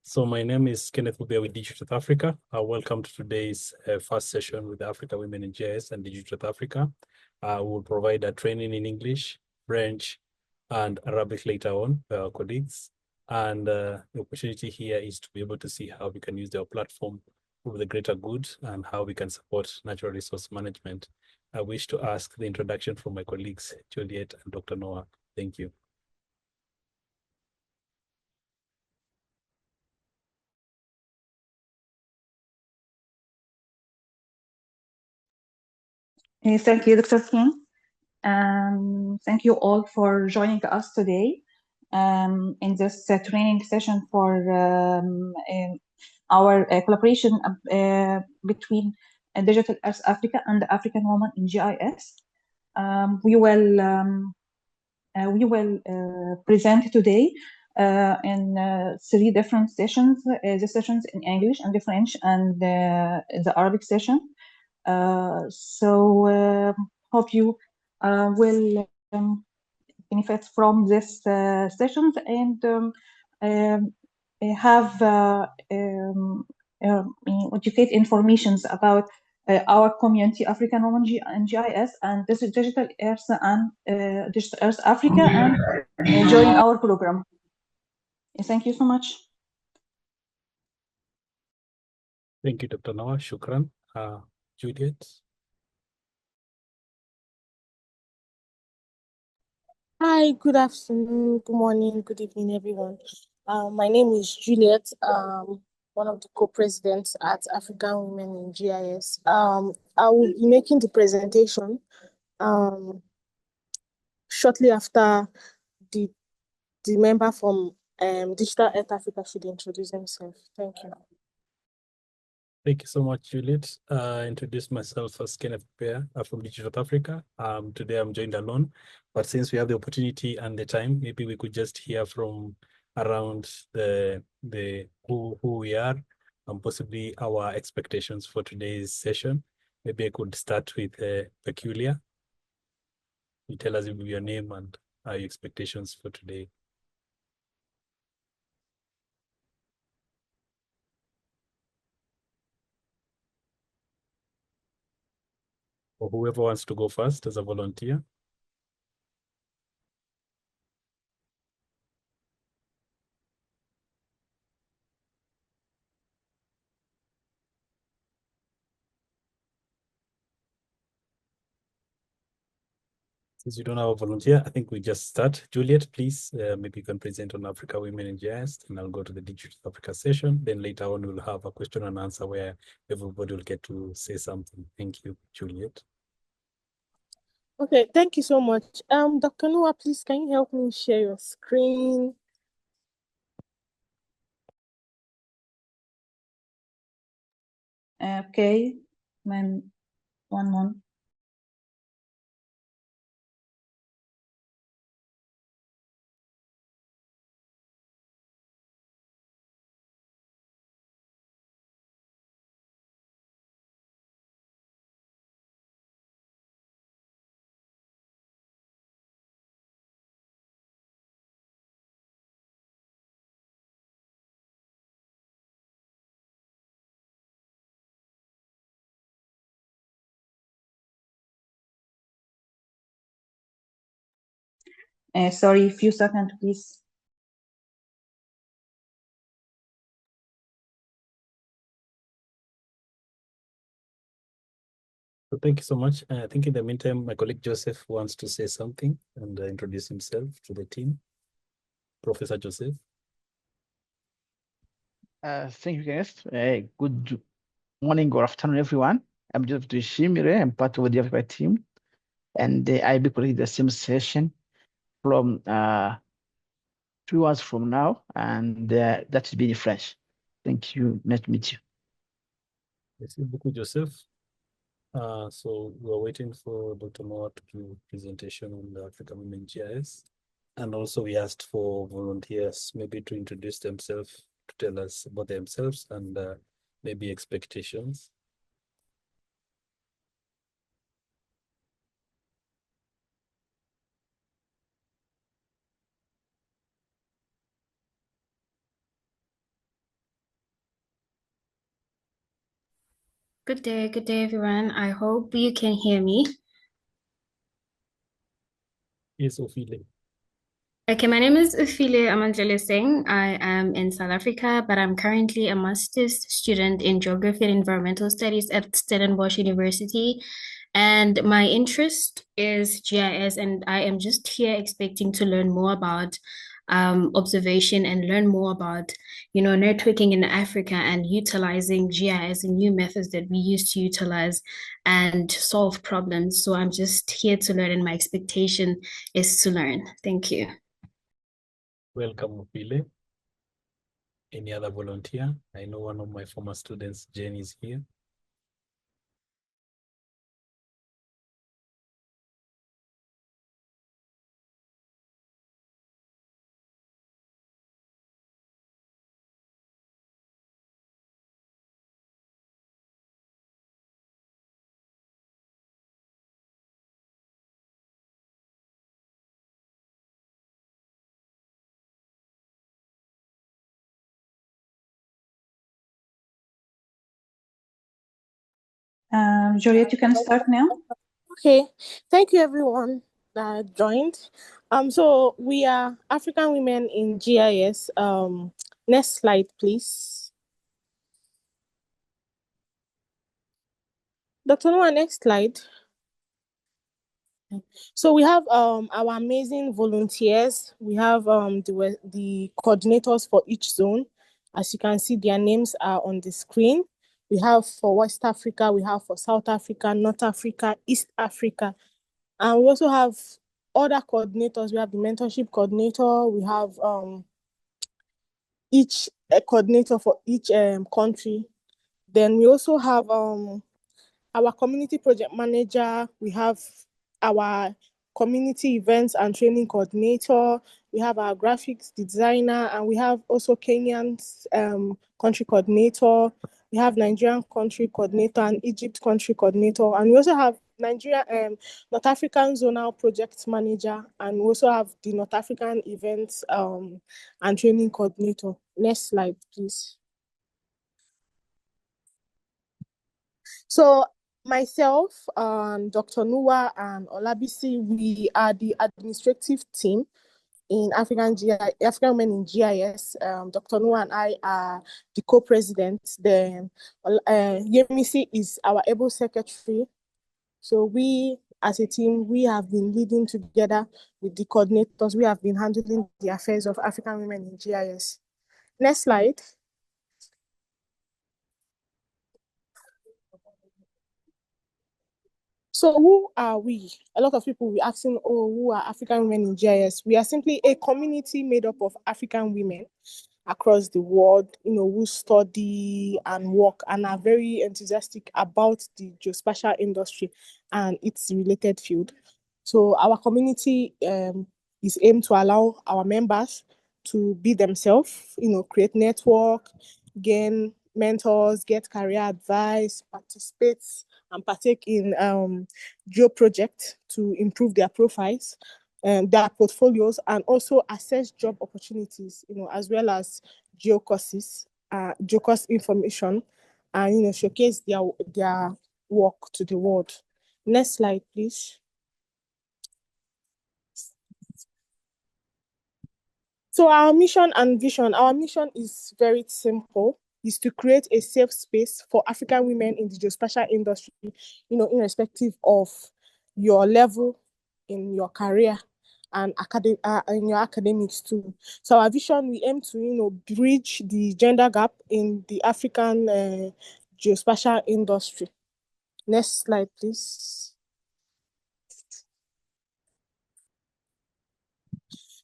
So my name is Kenneth Mubea with Digital Africa. Welcome to today's first session with Africa Women in GIS and Digital Africa. We will provide a training in English, French, and Arabic later on by our colleagues. And the opportunity here is to be able to see how we can use our platform for the greater good and how we can support natural resource management. I wish to ask the introduction from my colleagues, Juliet and Dr. Noah. Thank you. Thank you, Dr. King. Thank you all for joining us today in this training session for our collaboration between Digital Earth Africa and the African Women in GIS. We will present today in 3 different sessions. The sessions in English and the French and the Arabic session. Hope you will benefit from this sessions and have educate informations about our community, African Women and GIS, and this is Digital Earth and Digital Earth Africa, and join our program. Thank you so much. Thank you, Dr. Noah. Shukran. Juliet. Hi, good afternoon, good morning, good evening, everyone. My name is Juliet, one of the co-presidents at African Women in GIS. I will be making the presentation shortly after the member from Digital Earth Africa should introduce himself. Thank you. Thank you so much, Juliet. Introduce myself as Kenneth Mubea from Digital Africa. Today I'm joined alone, but since we have the opportunity and the time, maybe we could just hear from around the who we are and possibly our expectations for today's session. Maybe I could start with Peculiar. You tell us your name and your expectations for today. Or whoever wants to go first as a volunteer. Since you don't have a volunteer, I think we just start. Juliet, please, maybe you can present on Africa Women in GIS, and I'll go to the Digital Africa session. Then later on, we'll have a question and answer where everybody will get to say something. Thank you, Juliet. Okay, thank you so much. Dr. Noah, please, can you help me share your screen? Okay, one. Sorry, a few seconds, please. So thank you so much. I think in the meantime, my colleague Joseph wants to say something and introduce himself to the team. Professor Joseph. Thank you, Kenneth. Good morning or afternoon, everyone. I'm Joseph Tushimire. I'm part of the Africa team, and I'll be collecting the same session from 2 hours from now, and that will be in French. Thank you. Nice to meet you. Merci beaucoup, Joseph. So we're waiting for Dr. Noah to do presentation on the African Women GIS. And also we asked for volunteers maybe to introduce themselves, to tell us about themselves and maybe expectations. Good day, everyone. I hope you can hear me. Yes, Ophile. Okay, my name is Ufile Amandlele Singh. I am in South Africa, but I'm currently a master's student in geography and environmental studies at Stellenbosch University. And my interest is GIS, and I am just here expecting to learn more about observation and learn more about, networking in Africa and utilizing GIS and new methods that we use to utilize and solve problems. So I'm just here to learn, and my expectation is to learn. Thank you. Welcome, Ophile. Any other volunteer? I know one of my former students, Jen, is here. Juliet, you can start now. Okay, thank you everyone that joined. So we are African women in GIS. Next slide, please. Dr. Noah, next slide. So we have our amazing volunteers. We have the coordinators for each zone. As you can see, their names are on the screen. We have for West Africa, we have for South Africa, North Africa, East Africa. And we also have other coordinators. We have the mentorship coordinator. We have each coordinator for each country. Then we also have our community project manager. We have our community events and training coordinator. We have our graphics designer, and we have also Kenyan's country coordinator. We have Nigerian country coordinator and Egypt country coordinator. And we also have Nigeria, North African zonal project manager. And we also have the North African events and training coordinator. Next slide, please. So myself, Dr. Nuwa and Olabisi, we are the administrative team in African Women in GIS. Dr. Nuwa and I are the co-presidents. Then Yemisi is our able secretary. So we, as a team, we have been leading together with the coordinators. We have been handling the affairs of African women in GIS. Next slide. So who are we? A lot of people will be asking, oh, who are African women in GIS? We are simply a community made up of African women across the world, who study and work and are very enthusiastic about the geospatial industry and its related field. So our community is aimed to allow our members to be themselves, create network, gain mentors, get career advice, participate and partake in Geo projects to improve their profiles, their portfolios, and also assess job opportunities, as well as Geo courses, Geo course information, and showcase their work to the world. Next slide, please. So our mission and vision, our mission is very simple, is to create a safe space for African women in the geospatial industry, irrespective of your level in your career and in your academics too. So our vision, we aim to, bridge the gender gap in the African geospatial industry. Next slide, please.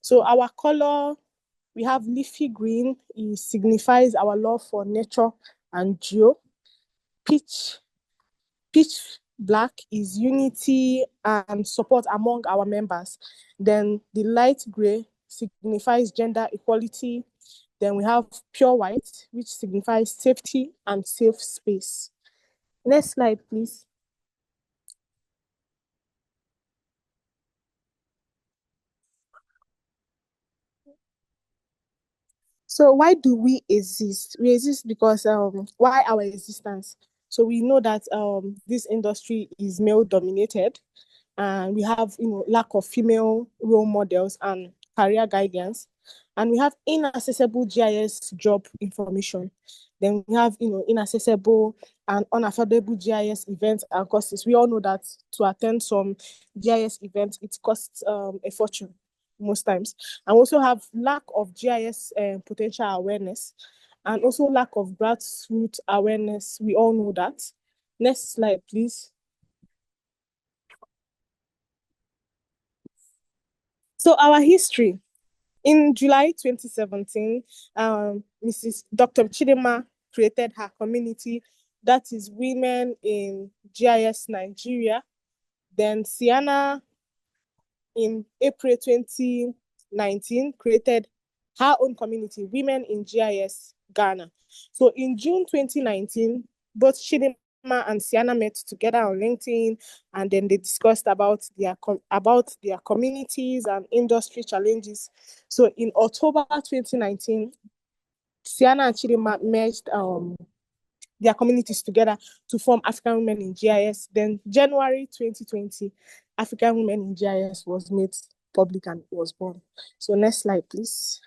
So our color, we have leafy green. It signifies our love for nature and geo. Pitch black is unity and support among our members. Then the light gray signifies gender equality. Then we have pure white, which signifies safety and safe space. Next slide, please. So why do we exist? We exist because why our existence? So we know that this industry is male dominated, and we have lack of female role models and career guidance, and we have inaccessible GIS job information. Then we have inaccessible and unaffordable GIS events and courses. We all know that to attend some GIS events, it costs a fortune most times. And we also have lack of GIS potential awareness, and also lack of grassroots awareness. We all know that. Next slide, please. So our history. In July 2017, Mrs. Dr. Chidema created her community, that is Women in GIS Nigeria. Then Sienna, in April 2019, created her own community, Women in GIS Ghana. So in June 2019, both Chidema and Sienna met together on LinkedIn, and then they discussed about their communities and industry challenges. So in October 2019, Sienna and Chidema merged their communities together to form African Women in GIS. Then January 2020, African Women in GIS was made public and was born. So next slide, please.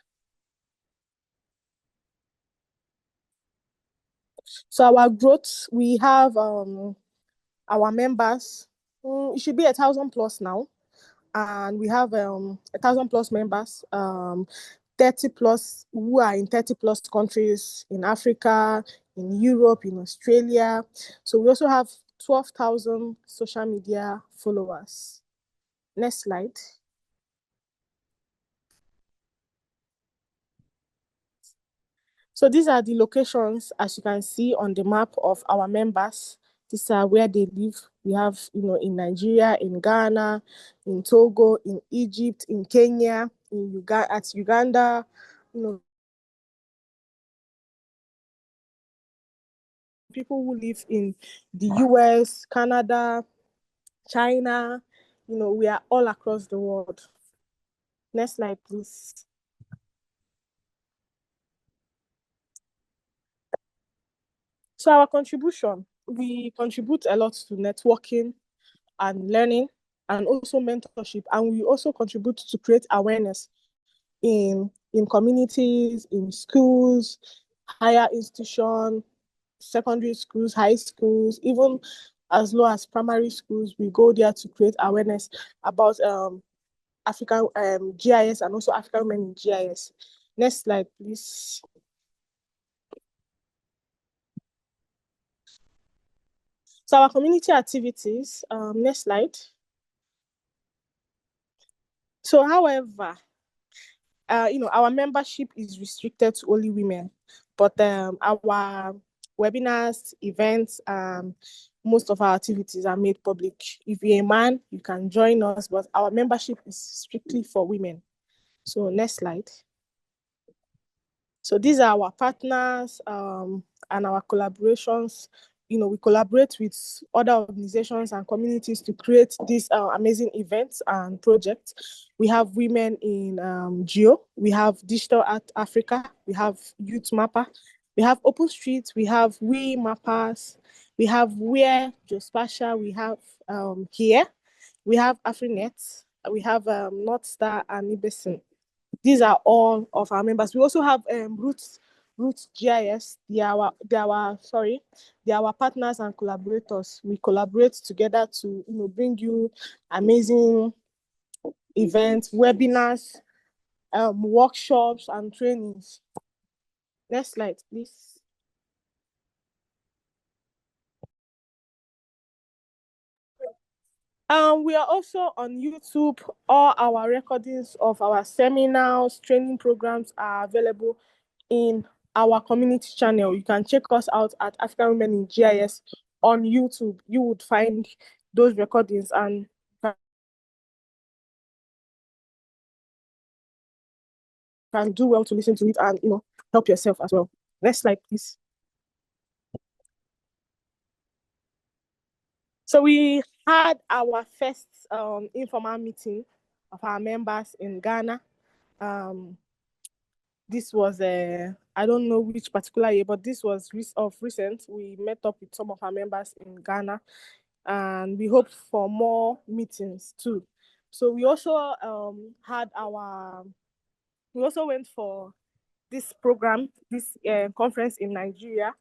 So our growth, we have our members, it should be 1,000 plus now. And we have 1,000 plus members, 30 plus who are in 30 plus countries in Africa, in Europe, in Australia. So we also have 12,000 social media followers. Next slide. So these are the locations, as you can see on the map of our members. These are where they live. We have, in Nigeria, in Ghana, in Togo, in Egypt, in Kenya, in Uganda, people who live in the US, Canada, China, we are all across the world. Next slide, please. So our contribution, we contribute a lot to networking and learning, and also mentorship, and we also contribute to create awareness in communities, in schools, higher institutions, secondary schools, high schools, even as low as primary schools. We go there to create awareness about African GIS and also African women in GIS. Next slide, please. So our community activities, next slide. So however, our membership is restricted to only women, but our webinars, events, most of our activities are made public. If you're a man, you can join us, but our membership is strictly for women. So next slide. So these are our partners and our collaborations. We collaborate with other organizations and communities to create these amazing events and projects. We have Women in Geo, we have Digital Art Africa, we have Youth Mapper, we have Open Streets, we have We Mappers, we have Where Geospatial, we have Here, we have AfriNet, we have North Star and Ibeson. These are all of our members. We also have Roots GIS. They are our partners and collaborators. We collaborate together to bring you amazing events, webinars, workshops, and trainings. Next slide, please. We are also on YouTube. All our recordings of our seminars, training programs are available in our community channel. You can check us out at African Women in GIS on YouTube. You would find those recordings and can do well to listen to it and help yourself as well. Next slide, please. So we had our first informal meeting of our members in Ghana. This was I don't know which particular year, but this was of recent. We met up with some of our members in Ghana, and we hope for more meetings too. So we also we also went for this program, this conference in Nigeria.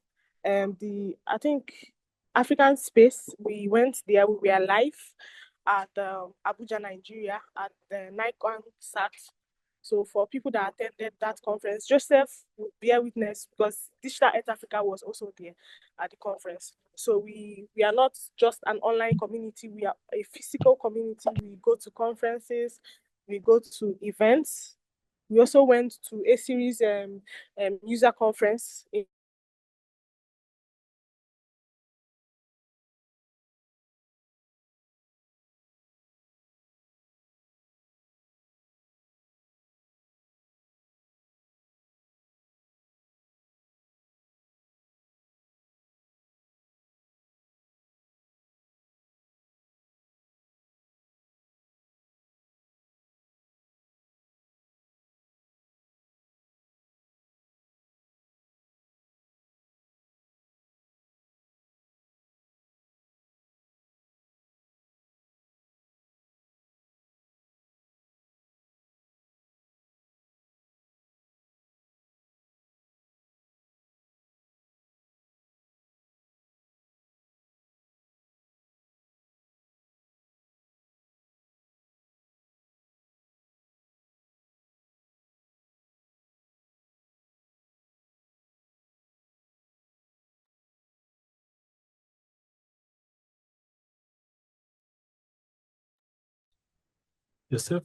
I think African Space. We went there. We were live at Abuja, Nigeria, at the Landsat. So for people that attended that conference, Joseph would bear witness because Digital Earth Africa was also there at the conference. So we are not just an online community, we are a physical community. We go to conferences, we go to events. We also went to a series user conference in Joseph?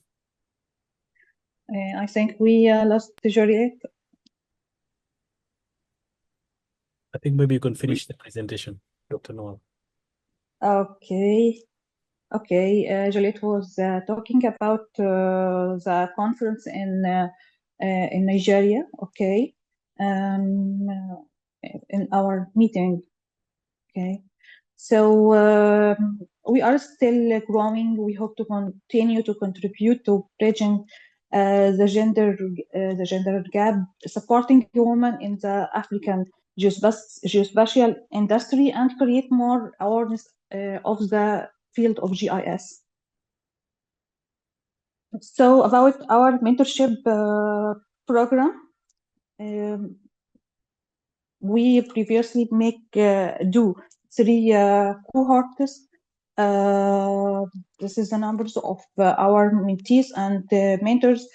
I think we lost Juliet. I think maybe you can finish the presentation, Dr. Noel. Okay. Juliet was talking about the conference in Nigeria. Okay. In our meeting. Okay. So we are still growing. We hope to continue to contribute to bridging the gender gap, supporting women in the African geospatial industry, and create more awareness of the field of GIS. So about our mentorship program, we previously do 3 cohorts. This is the numbers of our mentees and mentors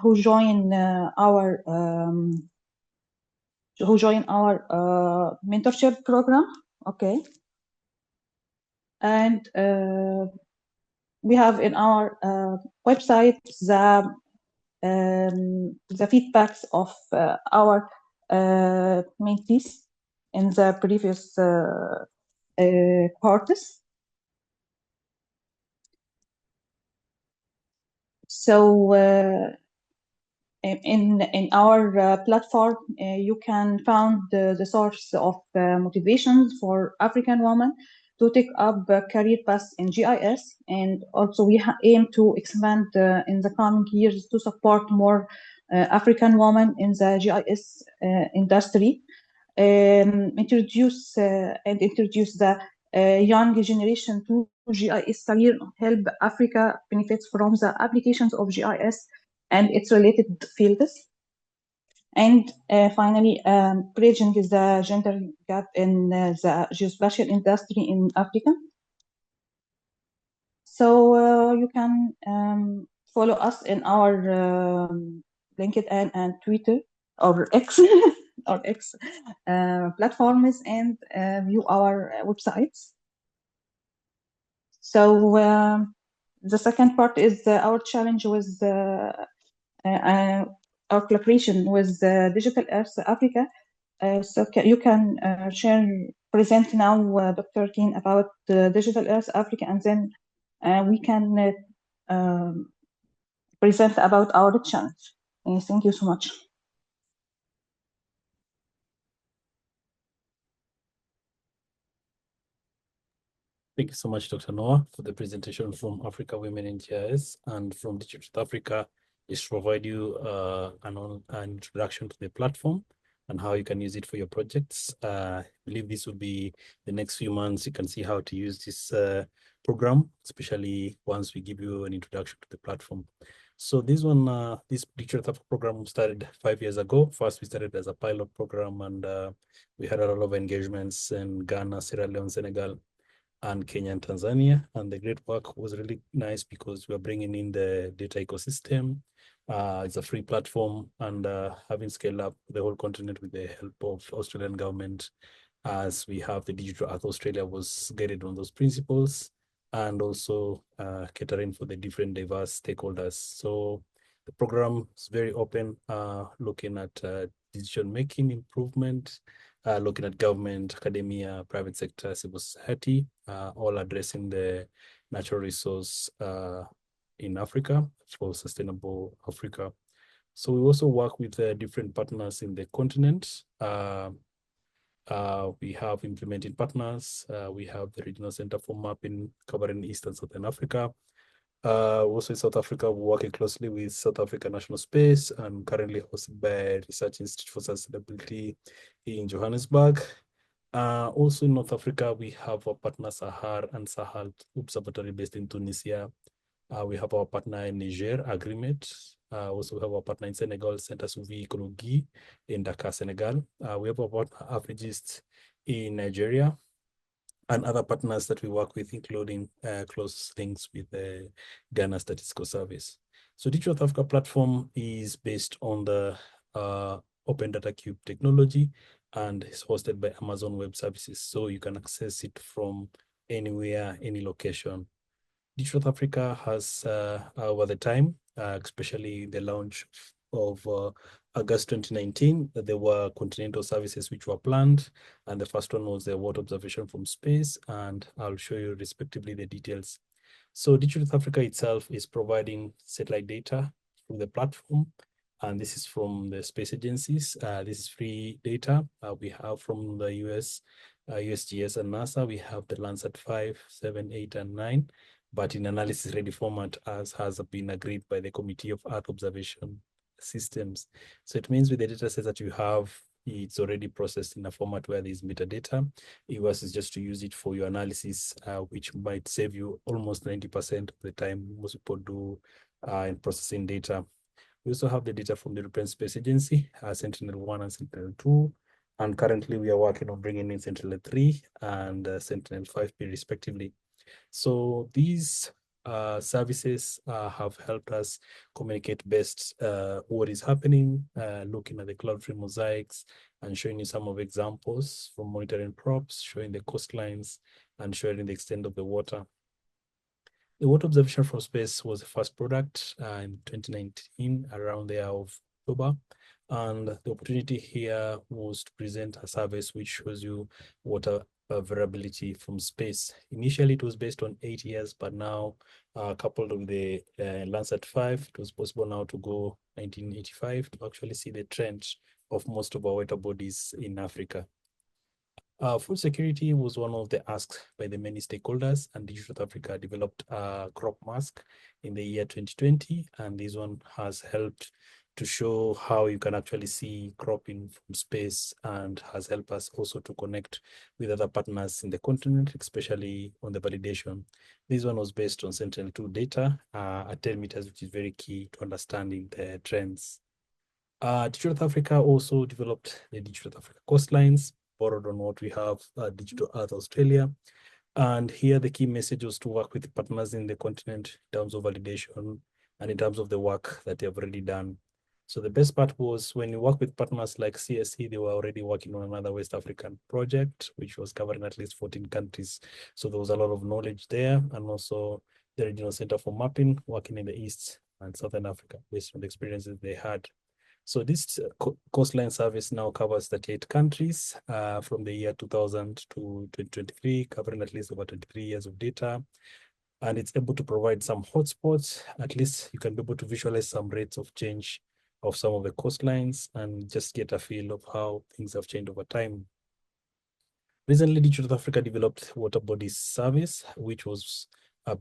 who join our mentorship program. Okay, and we have in our website the feedbacks of our mentees in the previous courses. So in our platform, you can find the source of motivations for African women to take up a career path in GIS, and also we aim to expand in the coming years to support more African women in the GIS industry, introduce the young generation to GIS career, help Africa benefits from the applications of GIS and its related fields. And finally, bridging the gender gap in the geospatial industry in Africa. So you can follow us in our LinkedIn and Twitter or X or X platforms and view our websites. So the second part is our challenge with our collaboration with Digital Earth Africa. So you can present now, Dr. Keen, about Digital Earth Africa, and then we can present about our challenge. Thank you so much. Thank you so much, Dr. Noah, for the presentation from Africa Women in GIS, and from Digital Africa, is to provide you an introduction to the platform and how you can use it for your projects. I believe this will be the next few months. You can see how to use this program, especially once we give you an introduction to the platform. So this one, this Digital Africa program started 5 years ago. First, we started as a pilot program, and we had a lot of engagements in Ghana, Sierra Leone, Senegal, and Kenya and Tanzania. And the great work was really nice because we are bringing in the data ecosystem. It's a free platform, and having scaled up the whole continent with the help of Australian government, as we have the Digital Earth Australia was guided on those principles, and also catering for the different diverse stakeholders. So the program is very open, looking at decision making improvement, looking at government, academia, private sector, civil society, all addressing the natural resource in Africa for sustainable Africa. So we also work with different partners in the continent. We have implementing partners. We have the Regional Center for Mapping covering East and Southern Africa. Also in South Africa, we're working closely with South Africa National Space and currently hosted by Research Institute for Sustainability in Johannesburg. Also in North Africa, we have our partner Sahar and Sahel Observatory based in Tunisia. We have our partner in Niger, Agreement. Also we have our partner in Senegal, Center Suivi Ecologie in Dakar, Senegal. We have our partner AWIGIS in Nigeria, and other partners that we work with, including close links with the Ghana Statistical Service. So Digital Africa platform is based on the Open Data Cube technology and is hosted by Amazon Web Services. So you can access it from anywhere, any location. Digital Africa has, over the time, especially the launch of August 2019, there were continental services which were planned, and the first one was the water observation from space, and I'll show you respectively the details. So Digital Africa itself is providing satellite data through the platform, and this is from the space agencies. This is free data. We have from the US, USGS and NASA. We have the Landsat 5, 7, 8, and 9, but in analysis ready format, as has been agreed by the Committee of Earth Observation Systems. So it means with the data sets that you have, it's already processed in a format where there's metadata. yours is just to use it for your analysis, which might save you almost 90% of the time most people do in processing data. We also have the data from the European Space Agency, Sentinel-1 and Sentinel-2, and currently we are working on bringing in Sentinel-3 and Sentinel-5P respectively. So these services have helped us communicate best what is happening, looking at the cloud-free mosaics and showing you some of examples from monitoring props, showing the coastlines and showing the extent of the water. The water observation from space was the first product in 2019, around the hour of October. And the opportunity here was to present a service which shows you water variability from space. Initially, it was based on 8 years, but now coupled with the Landsat 5, it was possible now to go 1985 to actually see the trend of most of our water bodies in Africa. Food security was one of the asks by the many stakeholders, and Digital Africa developed a crop mask in the year 2020, and this one has helped to show how you can actually see cropping from space, and has helped us also to connect with other partners in the continent, especially on the validation. This one was based on Sentinel-2 data at 10 meters, which is very key to understanding the trends. Digital Africa also developed the Digital Africa coastlines, borrowed on what we have, Digital Earth Australia. And here the key message was to work with partners in the continent in terms of validation and in terms of the work that they have already done. So the best part was when you work with partners like CSE, they were already working on another West African project, which was covering at least 14 countries. So there was a lot of knowledge there, and also the Regional Center for Mapping working in the East and Southern Africa based on the experiences they had. So this coastline service now covers 38 countries from the year 2000 to 2023, covering at least over 23 years of data. And it's able to provide some hotspots. At least you can be able to visualize some rates of change of some of the coastlines and just get a feel of how things have changed over time. Recently, Digital Africa developed water bodies service, which was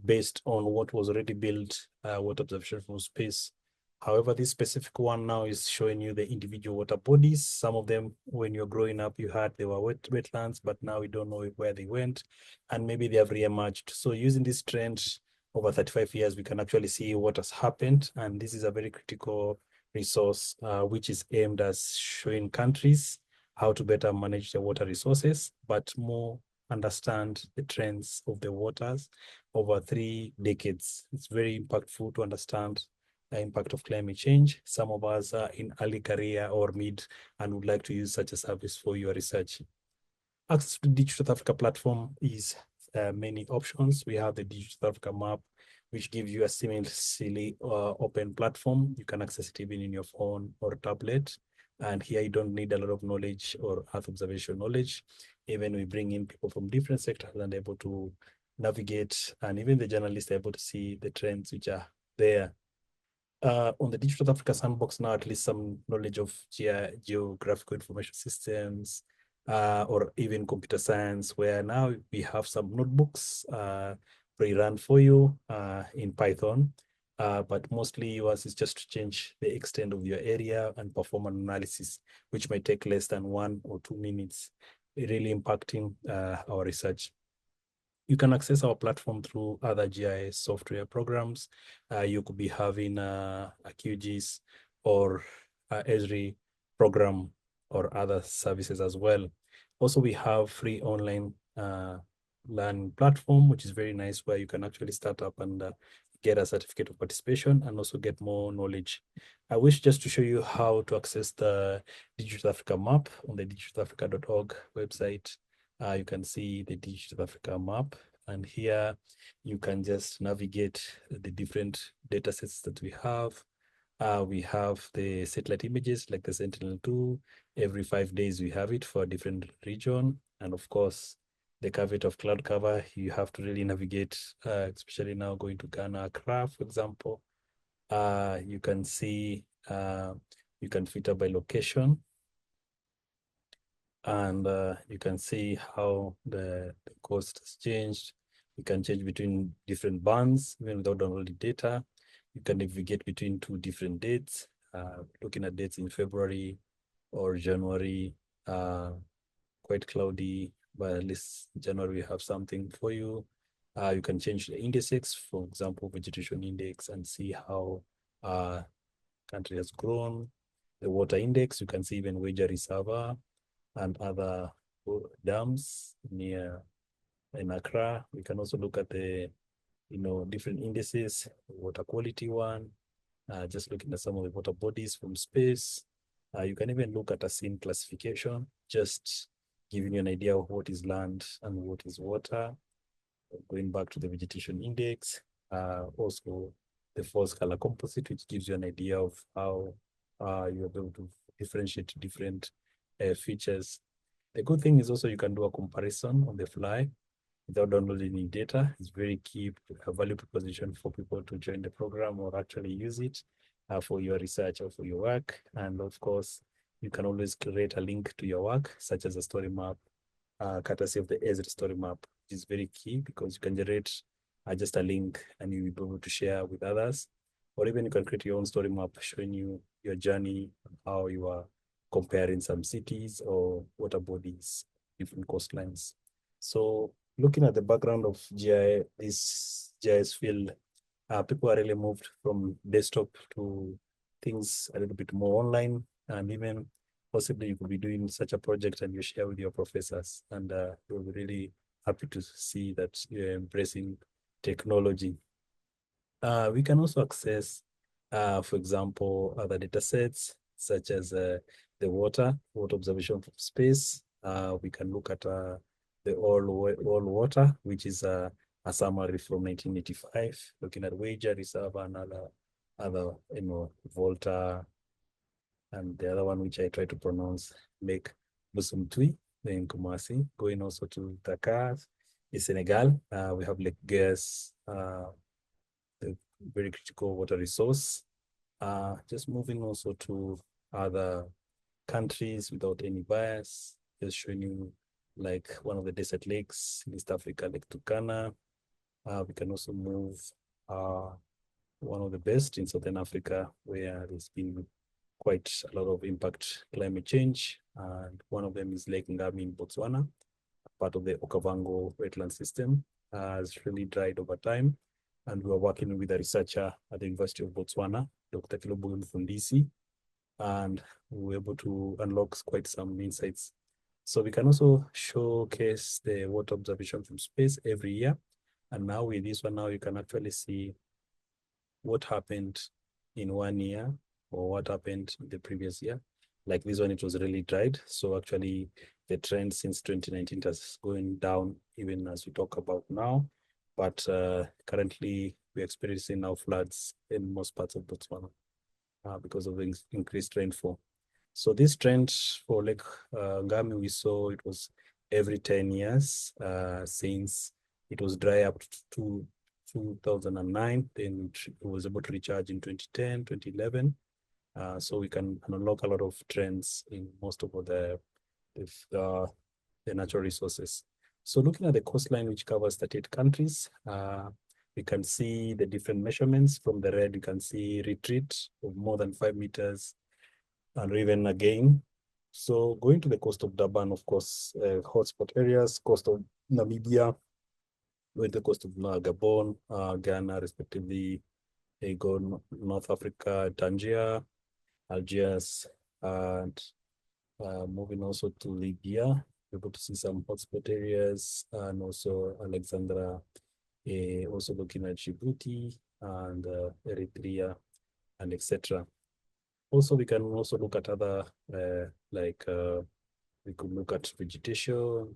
based on what was already built, water observation from space. However, this specific one now is showing you the individual water bodies. Some of them, when you're growing up, you had they were wetlands, but now we don't know where they went, and maybe they have re-emerged. So using this trend over 35 years, we can actually see what has happened, and this is a very critical resource, which is aimed at showing countries how to better manage their water resources, but more understand the trends of the waters over 3 decades. It's very impactful to understand the impact of climate change. Some of us are in early career or mid and would like to use such a service for your research. Access to Digital South Africa platform is many options. We have the Digital South Africa map, which gives you a seamlessly open platform. You can access it even in your phone or tablet. And here you don't need a lot of knowledge or Earth observation knowledge. Even we bring in people from different sectors and able to navigate, and even the journalists are able to see the trends which are there. On the Digital South Africa Sandbox now, at least some knowledge of geographical information systems, or even computer science, where now we have some notebooks pre-run for you in Python. But mostly yours is just to change the extent of your area and perform an analysis, which may take less than 1 or 2 minutes, really impacting our research. You can access our platform through other GIS software programs. You could be having a QGIS or Esri program or other services as well. Also, we have free online learning platform, which is very nice, where you can actually start up and get a certificate of participation and also get more knowledge. I wish just to show you how to access the Digital Africa map on the digitalafrica.org website. You can see the Digital Africa map, and here you can just navigate the different data sets that we have. We have the satellite images like the Sentinel-2. Every 5 days we have it for a different region. And of course, the caveat of cloud cover, you have to really navigate, especially now going to Ghana, Accra, for example. You can see, you can filter by location, and you can see how the cost has changed. You can change between different bands, even without downloading data. You can navigate between 2 different dates, looking at dates in February or January, quite cloudy, but at least January we have something for you. You can change the indices, for example, vegetation index, and see how country has grown. The water index, you can see even Wager Reservoir and other dams near in Accra. We can also look at the different indices, water quality one, just looking at some of the water bodies from space. You can even look at a scene classification, just giving you an idea of what is land and what is water. Going back to the vegetation index, also the forest color composite, which gives you an idea of how you're able to differentiate different features. The good thing is also you can do a comparison on the fly without downloading any data. It's very key, a value proposition for people to join the program or actually use it for your research or for your work. And of course, you can always create a link to your work, such as a story map, courtesy of the Esri story map, which is very key because you can generate just a link and you'll be able to share with others. Or even you can create your own story map showing you your journey and how you are comparing some cities or water bodies, different coastlines. So looking at the background of GIS, this GIS field, people are really moved from desktop to things a little bit more online, and even possibly you could be doing such a project and you share with your professors, and we'll be really happy to see that you're embracing technology. We can also access, for example, other data sets, such as the water observation from space. We can look at the all water, which is a summary from 1985, looking at Wager Reservoir and other Volta, and the other one which I try to pronounce, Lake Busumtui in Kumasi. Going also to Dakar, in Senegal, we have Lake GIS, the very critical water resource. Just moving also to other countries without any bias, just showing you like one of the desert lakes in East Africa, Lake Turkana. We can also move one of the best in Southern Africa, where there's been quite a lot of impact climate change. And one of them is Lake Ngami in Botswana, part of the Okavango wetland system, has really dried over time. And we are working with a researcher at the University of Botswana, Dr. Kilobo Mfundisi, and we were able to unlock quite some insights. So we can also showcase the water observation from space every year. And now with this one, now you can actually see what happened in 1 year or what happened in the previous year. Like this one, it was really dried. So actually the trend since 2019 has going down even as we talk about now. But currently we're experiencing now floods in most parts of Botswana because of the increased rainfall. So this trend for Lake Ngami, we saw it was every 10 years since it was dry up to 2009, then it was able to recharge in 2010, 2011. So we can unlock a lot of trends in most of the natural resources. So looking at the coastline, which covers 38 countries, we can see the different measurements. From the red, you can see retreat of more than 5 meters, and even again. So going to the coast of Durban, of course, hotspot areas, coast of Namibia, going to the coast of Gabon, Ghana, respectively, they go North Africa, Tangier, Algiers, and moving also to Libya, able to see some hotspot areas, and also Alexandria, also looking at Djibouti and Eritrea, and etc. Also, we can also look at other, we could look at vegetation,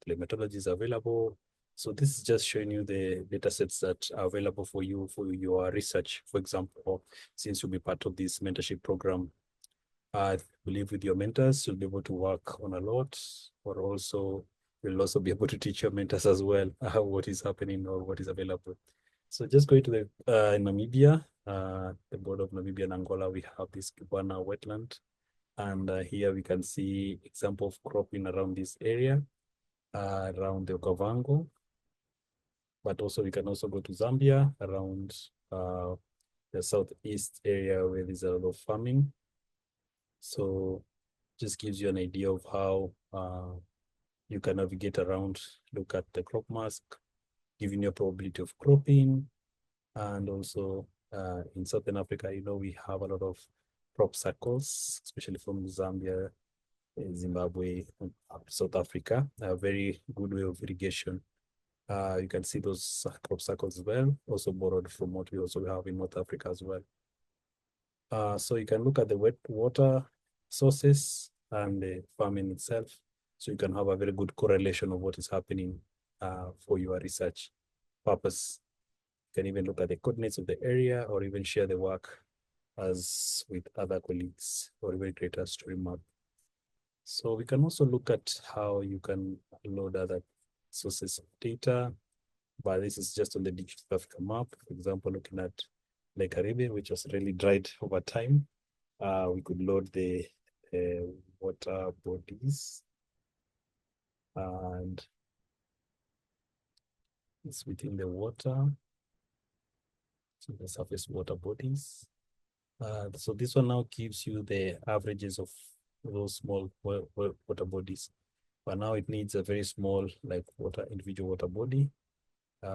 climatology is available. So this is just showing you the data sets that are available for you for your research. For example, since you'll be part of this mentorship program, I believe with your mentors, you'll be able to work on a lot, or also you'll also be able to teach your mentors as well what is happening or what is available. So just going to the Namibia, the border of Namibia and Angola, we have this Kibwana wetland. And here we can see example of cropping around this area, around the Okavango. But also we can also go to Zambia, around the southeast area where there's a lot of farming. So just gives you an idea of how you can navigate around, look at the crop mask, giving you a probability of cropping. And also in Southern Africa, you know, we have a lot of crop circles, especially from Zambia, Zimbabwe, and South Africa, a very good way of irrigation. You can see those crop circles as well, also borrowed from what we also have in North Africa as well. So you can look at the wet water sources and the farming itself. So you can have a very good correlation of what is happening for your research purpose. You can even look at the coordinates of the area, or even share the work as with other colleagues, or even create a story map. So we can also look at how you can load other sources of data, but this is just on the Digital Africa map. For example, looking at Lake Caribbean, which was really dried over time. We could load the water bodies, and it's within the water, so the surface water bodies. So this one now gives you the averages of those small water bodies, but now it needs a very small, like individual water body,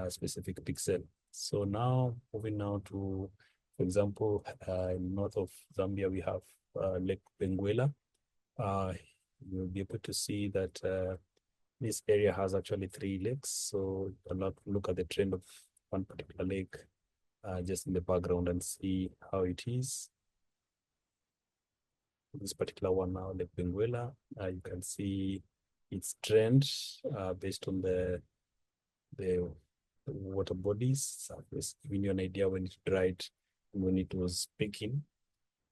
specific pixel. So now moving now to, for example, north of Zambia, we have Lake Benguela. You'll be able to see that this area has actually 3 lakes. So look at the trend of one particular lake just in the background and see how it is. This particular one now, Lake Benguela, you can see its trend based on the water bodies surface, giving you an idea when it dried and when it was peaking.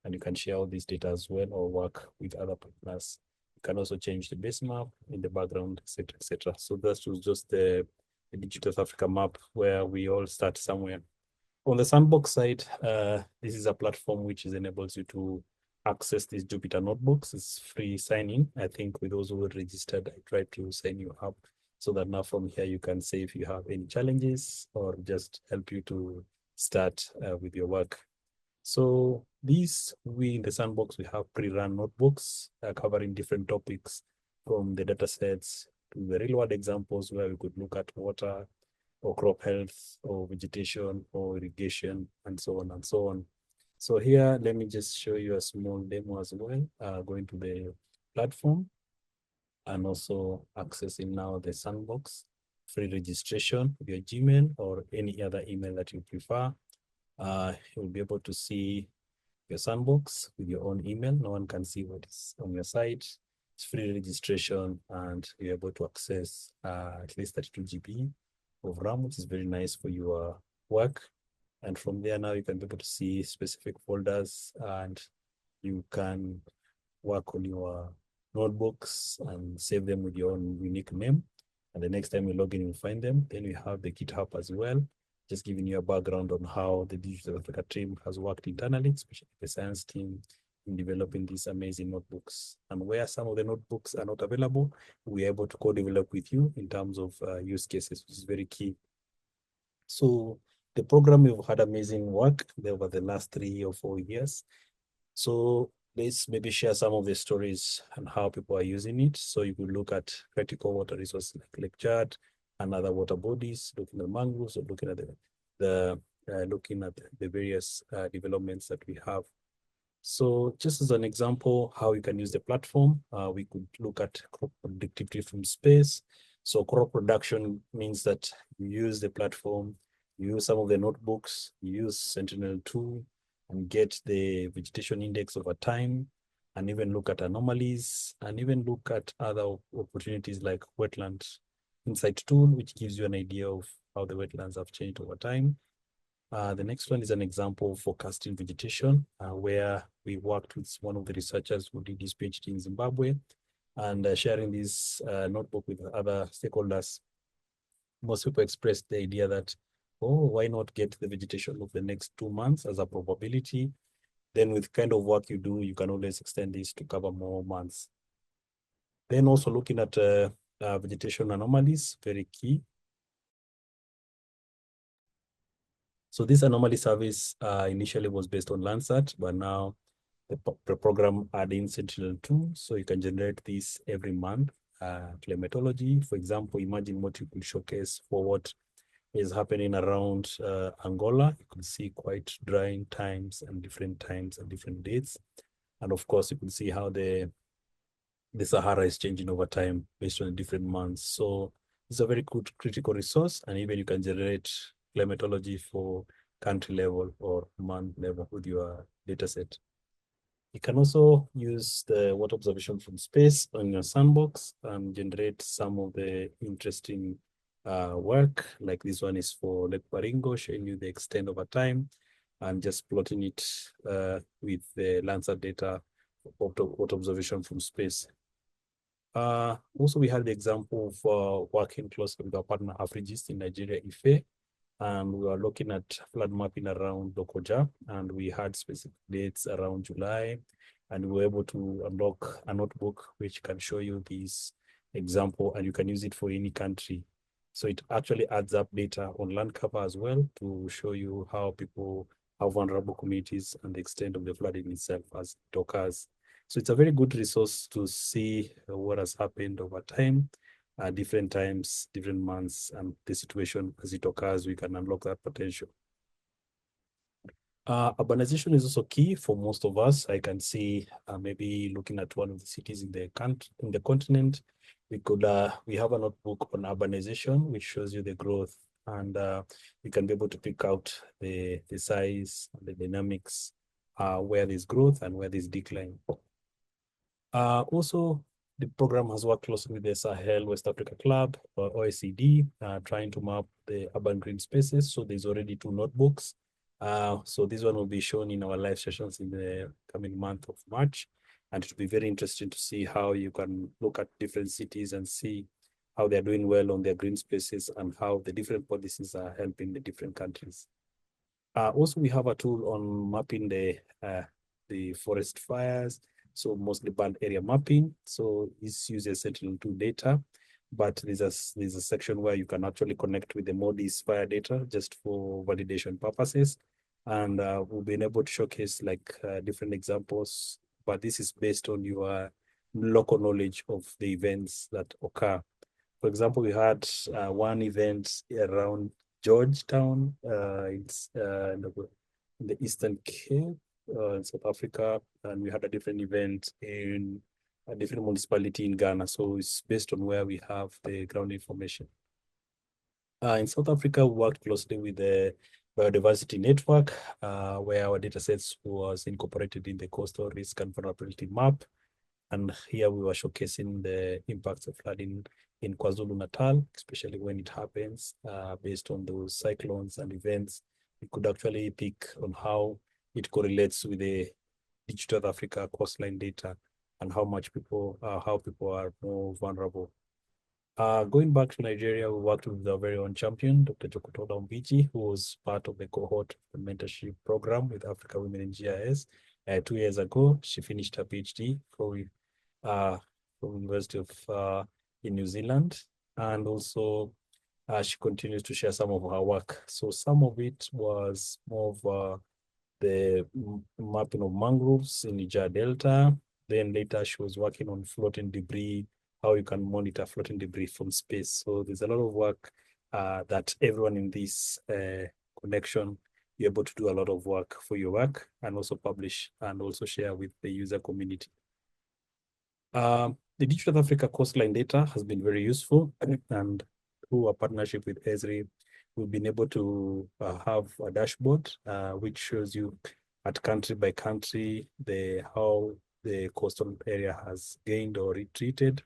And you can share all this data as well, or work with other partners. You can also change the base map in the background, etc., etc. So that was just the Digital Africa map, where we all start somewhere. On the Sandbox side, this is a platform which enables you to access these Jupyter notebooks. It's free sign-in. I think with those who are registered, I tried to sign you up so that now from here you can say if you have any challenges, or just help you to start with your work. So we in the sandbox, we have pre-run notebooks covering different topics, from the data sets to the real world examples where we could look at water or crop health or vegetation or irrigation and so on and so on. So here, let me just show you a small demo as well, going to the platform and also accessing now the sandbox, free registration with your Gmail or any other email that you prefer. You'll be able to see your sandbox with your own email. No one can see what is on your site. It's free registration and you're able to access at least 32 GB of RAM, which is very nice for your work. And from there now you can be able to see specific folders and you can work on your notebooks and save them with your own unique name. And the next time you log in, you'll find them. Then we have the GitHub as well, just giving you a background on how the Digital Africa team has worked internally, especially the science team, in developing these amazing notebooks. And where some of the notebooks are not available, we're able to co-develop with you in terms of use cases, which is very key. So the program, we've had amazing work over the last 3 or 4 years. So let's maybe share some of the stories and how people are using it. So you could look at critical water resources like Lake Chad and other water bodies, looking at mangroves, or looking at the various developments that we have. So just as an example, how you can use the platform, we could look at crop productivity from space. So crop production means that you use the platform, you use some of the notebooks, you use Sentinel tool, and get the vegetation index over time, and even look at anomalies, and even look at other opportunities like wetland insight tool, which gives you an idea of how the wetlands have changed over time. The next one is an example of forecasting vegetation, where we worked with one of the researchers who did his PhD in Zimbabwe, and sharing this notebook with other stakeholders. Most people expressed the idea that, oh, why not get the vegetation of the next 2 months as a probability? Then with kind of work you do, you can always extend this to cover more months. Then also looking at vegetation anomalies, very key. So this anomaly service initially was based on Landsat, but now the program adding Sentinel 2, so you can generate this every month. Climatology, for example, imagine what you could showcase for what is happening around Angola. You could see quite drying times and different dates. And of course, you could see how the Sahara is changing over time based on different months. So it's a very good critical resource, and even you can generate climatology for country level or month level with your dataset. You can also use the water observation from space on your sandbox and generate some of the interesting work. Like this one is for Lake Baringo, showing you the extent over time and just plotting it with the Landsat data of water observation from space. Also, we had the example of working closely with our partner AWIGIS in Nigeria, Ife, and we were looking at flood mapping around Lokoja, and we had specific dates around July, and we were able to unlock a notebook which can show you this example, and you can use it for any country. So it actually adds up data on land cover as well to show you how vulnerable communities and the extent of the flooding itself as it occurs. So it's a very good resource to see what has happened over time. Different times, different months, and the situation as it occurs, we can unlock that potential. Urbanization is also key for most of us. I can see maybe looking at one of the cities in the continent, we have a notebook on urbanization, which shows you the growth, and you can be able to pick out the size, the dynamics, where there's growth and where there's decline. Also, the program has worked closely with the Sahel West Africa Club, or OECD, trying to map the urban green spaces. So there's already 2 notebooks. So this one will be shown in our live sessions in the coming month of March. And it will be very interesting to see how you can look at different cities and see how they're doing well on their green spaces and how the different policies are helping the different countries. Also, we have a tool on mapping the forest fires. So mostly band area mapping. So this uses Sentinel-2 data but there's a section where you can actually connect with the MODIS via data just for validation purposes. And we've been able to showcase like different examples, but this is based on your local knowledge of the events that occur. For example, we had one event around Georgetown. It's in the Eastern Cape in South Africa, and we had a different event in a different municipality in Ghana. So it's based on where we have the ground information. In South Africa, we worked closely with the biodiversity network, where our datasets was incorporated in the coastal risk and vulnerability map. And here we were showcasing the impacts of flooding in KwaZulu-Natal, especially when it happens, based on those cyclones and events. We could actually pick on how it correlates with the Digital Africa coastline data and how people are more vulnerable. Going back to Nigeria, we worked with our very own champion, Dr. Jokotola Mbiji, who was part of the cohort of the mentorship program with Africa Women in GIS. 2 years ago, she finished her PhD from University of in New Zealand, and also she continues to share some of her work. So some of it was more of the mapping of mangroves in Niger Delta. Then later she was working on floating debris, how you can monitor floating debris from space. So there's a lot of work that everyone in this connection, you're able to do a lot of work for your work and also publish and also share with the user community. The Digital Africa coastline data has been very useful, and through a partnership with Esri, we've been able to have a dashboard which shows you at country by country how the coastal area has gained or retreated,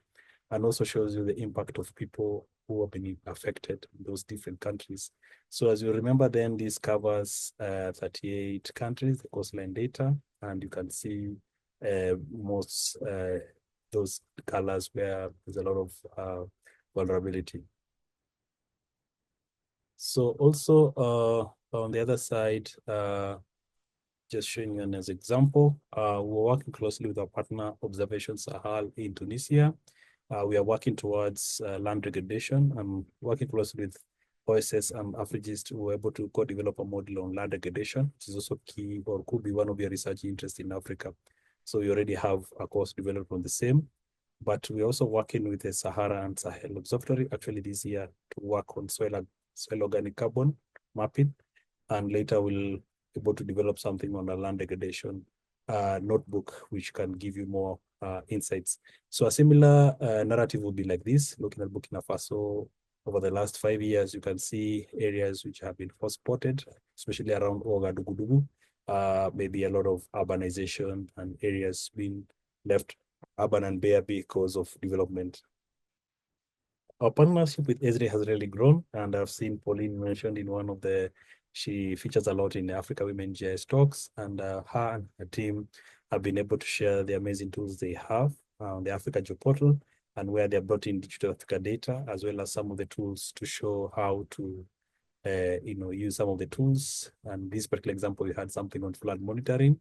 and also shows you the impact of people who have been affected in those different countries. So as you remember, then this covers 38 countries, the coastline data, and you can see most those colors where there's a lot of vulnerability. So also on the other side, just showing you an example, we're working closely with our partner Observation Sahel in Tunisia. We are working towards land degradation. I'm working closely with OSS and AWIGIS who were able to co-develop a model on land degradation, which is also key or could be one of your research interests in Africa. So we already have a course developed on the same, but we're also working with the Sahara and Sahel Observatory actually this year to work on soil organic carbon mapping, and later we'll be able to develop something on a land degradation notebook, which can give you more insights. So a similar narrative would be like this, looking at Burkina Faso over the last 5 years. You can see areas which have been first spotted, especially around Ouagadougou, maybe a lot of urbanization and areas being left urban and bare because of development. Our partnership with Esri has really grown, and I've seen Pauline mentioned in one of she features a lot in the Africa Women GIS talks, and her and her team have been able to share the amazing tools they have on the Africa Geo Portal, and where they have brought in Digital Africa data, as well as some of the tools to show how to use some of the tools. And this particular example, we had something on flood monitoring,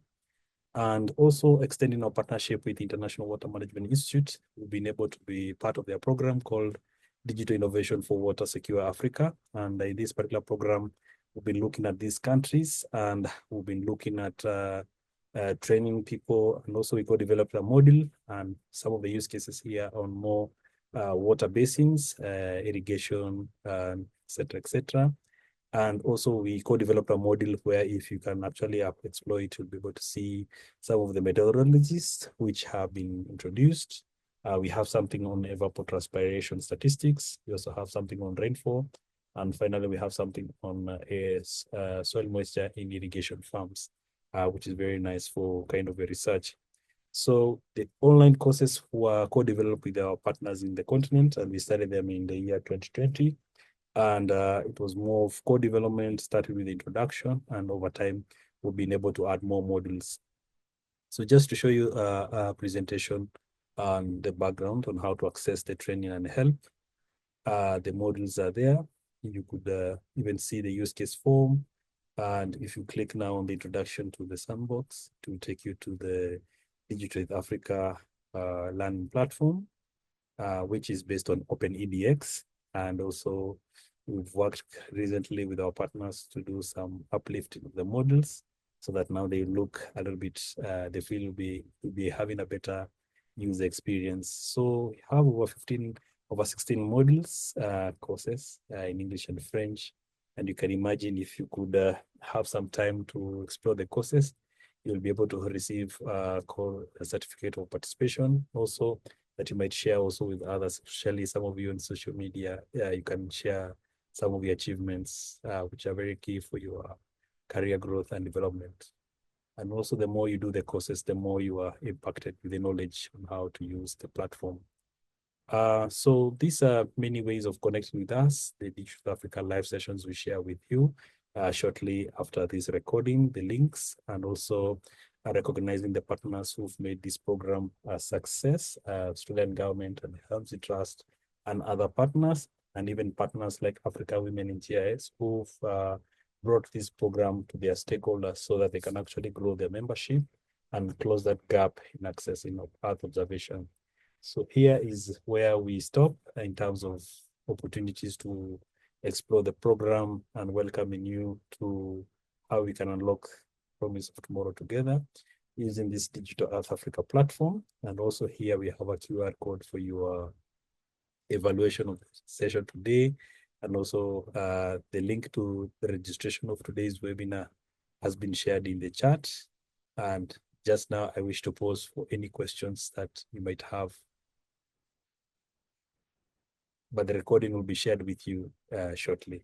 and also extending our partnership with the International Water Management Institute. We've been able to be part of their program called Digital Innovation for Water Secure Africa. And in this particular program, we've been looking at these countries, and we've been looking at training people, and also we co-developed a model and some of the use cases here on more water basins, irrigation, et cetera. And also we co-developed a model where if you can actually exploit, you'll be able to see some of the methodologies which have been introduced. We have something on evapotranspiration statistics. We also have something on rainfall. And finally, we have something on soil moisture in irrigation farms, which is very nice for kind of a research. So the online courses were co-developed with our partners in the continent, and we started them in the year 2020. And it was more of co-development, started with the introduction, and over time, we've been able to add more modules. So just to show you a presentation on the background on how to access the training and help, the modules are there. You could even see the use case form. And if you click now on the introduction to the sandbox, it will take you to the Digital Africa learning platform. which is based on OpenEDX. And also we've worked recently with our partners to do some uplifting of the models so that now they look a little bit, they feel will be having a better user experience. So we have over 16 modules, courses in English and French. And you can imagine if you could have some time to explore the courses, you'll be able to receive a certificate of participation also that you might share also with others, especially some of you on social media. You can share some of your achievements, which are very key for your career growth and development. And also the more you do the courses, the more you are impacted with the knowledge on how to use the platform. So these are many ways of connecting with us. The Digital Africa live sessions we share with you shortly after this recording, the links, and also recognizing the partners who've made this program a success, student government and Helmsy Trust and other partners, and even partners like Africa Women in GIS who've brought this program to their stakeholders so that they can actually grow their membership and close that gap in accessing of Earth observation. So here is where we stop in terms of opportunities to explore the program and welcoming you to how we can unlock promise of tomorrow together using this Digital Earth Africa platform. And also here we have a QR code for your evaluation of the session today. And also the link to the registration of today's webinar has been shared in the chat. And just now I wish to pause for any questions that you might have. But the recording will be shared with you shortly.